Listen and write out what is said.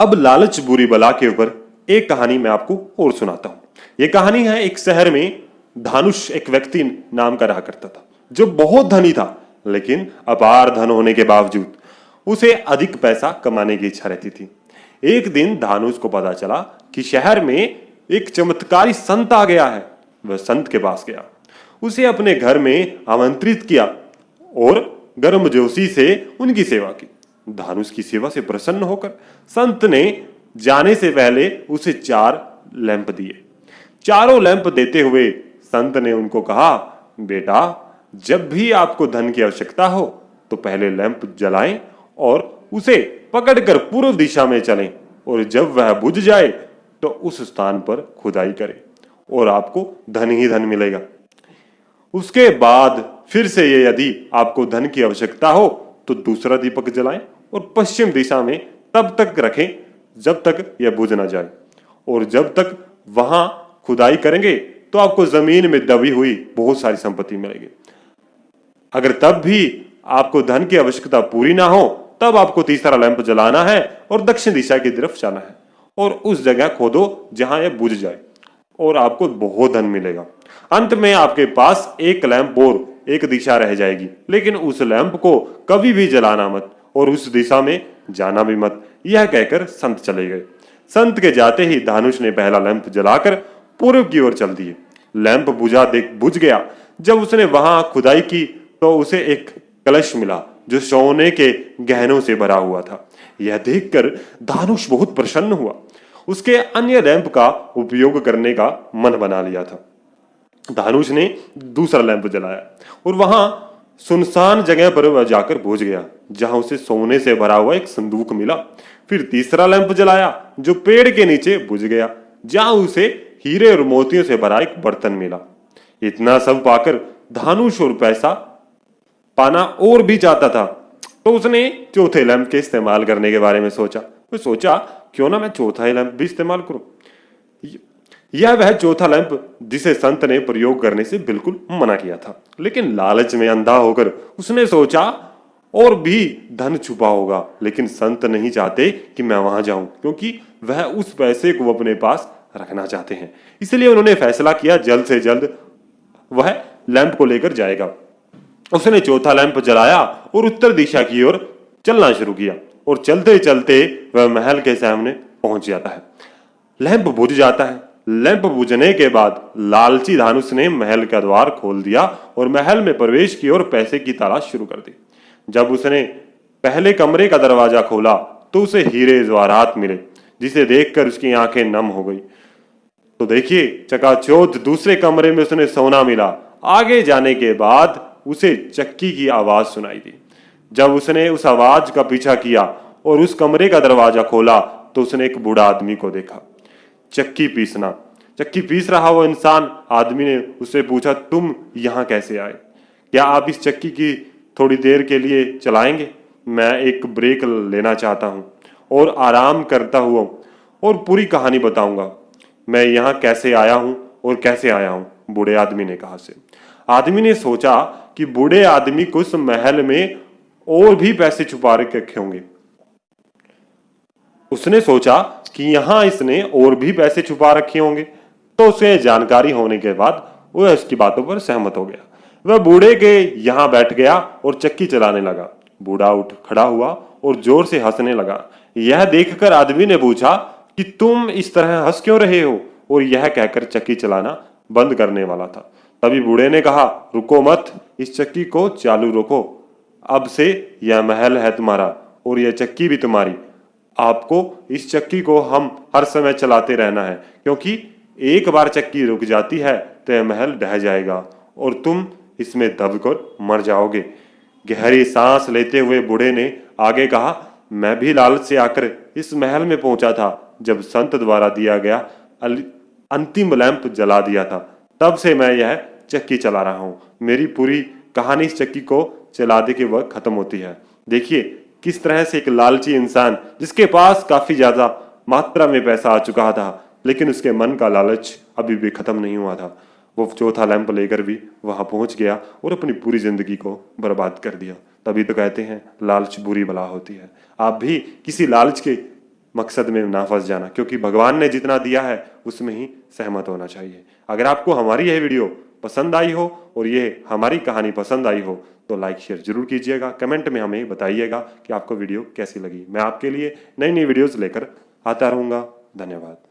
अब लालच बुरी बला के ऊपर एक कहानी मैं आपको और सुनाता हूं। यह कहानी है, एक शहर में धानुष एक व्यक्ति नाम का रहा करता था जो बहुत धनी था, लेकिन अपार धन होने के बावजूद उसे अधिक पैसा कमाने की इच्छा रहती थी। एक दिन धानुष को पता चला कि शहर में एक चमत्कारी संत आ गया है। वह संत के पास गया, उसे अपने घर में आमंत्रित किया और गर्मजोशी से उनकी सेवा की। धानुष की सेवा से प्रसन्न होकर संत ने जाने से पहले उसे 4 लैंप दिए। चारों लैंप देते हुए संत ने उनको कहा, बेटा, जब भी आपको धन की आवश्यकता हो तो पहले लैंप जलाएं और उसे पकड़कर पूर्व दिशा में चलें, और जब वह बुझ जाए तो उस स्थान पर खुदाई करें और आपको धन ही धन मिलेगा। उसके बाद फिर से ये यदि आपको धन की आवश्यकता हो तो दूसरा दीपक जलाएं और पश्चिम दिशा में तब तक रखें जब तक यह बुझ ना जाए, और जब तक वहां खुदाई करेंगे तो आपको जमीन में दबी हुई बहुत सारी संपत्ति मिलेगी। अगर तब भी आपको धन की आवश्यकता पूरी ना हो तब आपको तीसरा लैंप जलाना है और दक्षिण दिशा की तरफ जाना है और उस जगह खोदो जहां यह बुझ जाए और आपको बहुत धन मिलेगा। अंत में आपके पास एक लैंप और एक दिशा रह जाएगी, लेकिन उस लैंप को कभी भी जलाना मत और उस दिशा में जाना भी मत। यह कहकर संत चले गए। संत के जाते ही धानुष ने पहला लैंप जलाकर पूर्व की ओर चल दिए। लैंप बुझ गया। जब उसने वहां खुदाई की तो उसे एक कलश मिला जो सोने के गहनों से भरा हुआ था। यह देखकर धानुष बहुत प्रसन्न हुआ। उसके अन्य लैंप का उपयोग करने का मन बना लिया था। धानुष ने दूसरा लैंप जलाया और वहां सुनसान जगह पर वह जाकर पहुंच गया जहां उसे सोने से भरा हुआ एक संदूक मिला। फिर तीसरा लैंप जलाया जो पेड़ के नीचे बुझ गया जहां उसे हीरे और मोतियों से भरा एक बर्तन मिला। इतना सब पाकर धानुष और पैसा पाना और भी चाहता था, तो उसने चौथे लैंप के इस्तेमाल करने के बारे में सोचा। वो सोचा, क्यों ना मैं चौथा लैंप भी इस्तेमाल करूं। यह वह चौथा लैंप जिसे संत ने प्रयोग करने से बिल्कुल मना किया था, लेकिन लालच में अंधा होकर उसने सोचा और भी धन छुपा होगा, लेकिन संत नहीं चाहते कि मैं वहां जाऊं क्योंकि वह उस पैसे को अपने पास रखना चाहते हैं। इसलिए उन्होंने फैसला किया जल्द से जल्द वह लैंप को लेकर जाएगा। उसने चौथा लैंप जलाया और उत्तर दिशा की ओर चलना शुरू किया और चलते चलते वह महल के सामने पहुंच जाता है। लैंप बुझ जाता है। लैंप बुझने के बाद लालची धानुष ने महल का द्वार खोल दिया और महल में प्रवेश की और पैसे की तलाश शुरू कर दी। जब उसने पहले कमरे का दरवाजा खोला तो उसे हीरे जवाहरात मिले, जिसे देखकर उसकी आंखें नम हो गई। तो देखिए, चकाचौंध दूसरे कमरे में उसने सोना मिला। आगे जाने के बाद उसे चक्की की आवाज सुनाई दी। जब उसने उस आवाज का पीछा किया और उस कमरे का दरवाजा खोला तो उसने एक बूढ़ा आदमी को देखा। चक्की पीस रहा वो इंसान। आदमी ने उससे पूछा, तुम यहां कैसे आए? क्या आप इस चक्की की थोड़ी देर के लिए चलाएंगे? मैं एक ब्रेक लेना चाहता हूं और आराम करता हुआ और पूरी कहानी बताऊंगा। मैं यहाँ कैसे आया हूं और कैसे आया हूं, बूढ़े आदमी ने कहा से। आदमी ने सोचा कि बूढ़े आदमी को उस महल में और भी पैसे छुपा रखे होंगे। उसने सोचा कि यहां इसने और भी पैसे छुपा रखे होंगे, तो उसे जानकारी होने के बाद वह उसकी बातों पर सहमत हो गया। वह बूढ़े के यहां बैठ गया और चक्की चलाने लगा। बूढ़ा उठ खड़ा हुआ और जोर से हंसने लगा। यह देखकर आदमी ने पूछा कि तुम इस तरह हंस क्यों रहे हो, और यह कहकर चक्की चलाना बंद करने वाला था। तभी बूढ़े ने कहा, रुको मत, इस चक्की को चालू रखो। अब से यह महल है तुम्हारा और यह चक्की भी तुम्हारी। आपको इस चक्की को हम हर समय चलाते रहना है, क्योंकि एक बार चक्की रुक जाती है तो यह महल ढह जाएगा और तुम इसमें दबकर मर जाओगे। गहरी सांस लेते हुए बूढ़े ने आगे कहा, मैं भी लालच से आकर इस महल में पहुंचा था जब संत द्वारा दिया गया अंतिम लैंप जला दिया था। तब से मैं यह चक्की चला रहा हूं। मेरी पूरी कहानी इस चक्की को चलाने के वक्त खत्म होती है। देखिए किस तरह से एक लालची इंसान, जिसके पास काफी ज्यादा मात्रा में पैसा आ चुका था, लेकिन उसके मन का लालच अभी भी खत्म नहीं हुआ था, वो चौथा लैंप लेकर भी वहां पहुंच गया और अपनी पूरी जिंदगी को बर्बाद कर दिया। तभी तो कहते हैं लालच बुरी बला होती है। आप भी किसी लालच के मकसद में ना फंस जाना, क्योंकि भगवान ने जितना दिया है उसमें ही सहमत होना चाहिए। अगर आपको हमारी यह वीडियो पसंद आई हो और ये हमारी कहानी पसंद आई हो तो लाइक शेयर जरूर कीजिएगा। कमेंट में हमें बताइएगा कि आपको वीडियो कैसी लगी। मैं आपके लिए नई नई वीडियोस लेकर आता रहूँगा। धन्यवाद।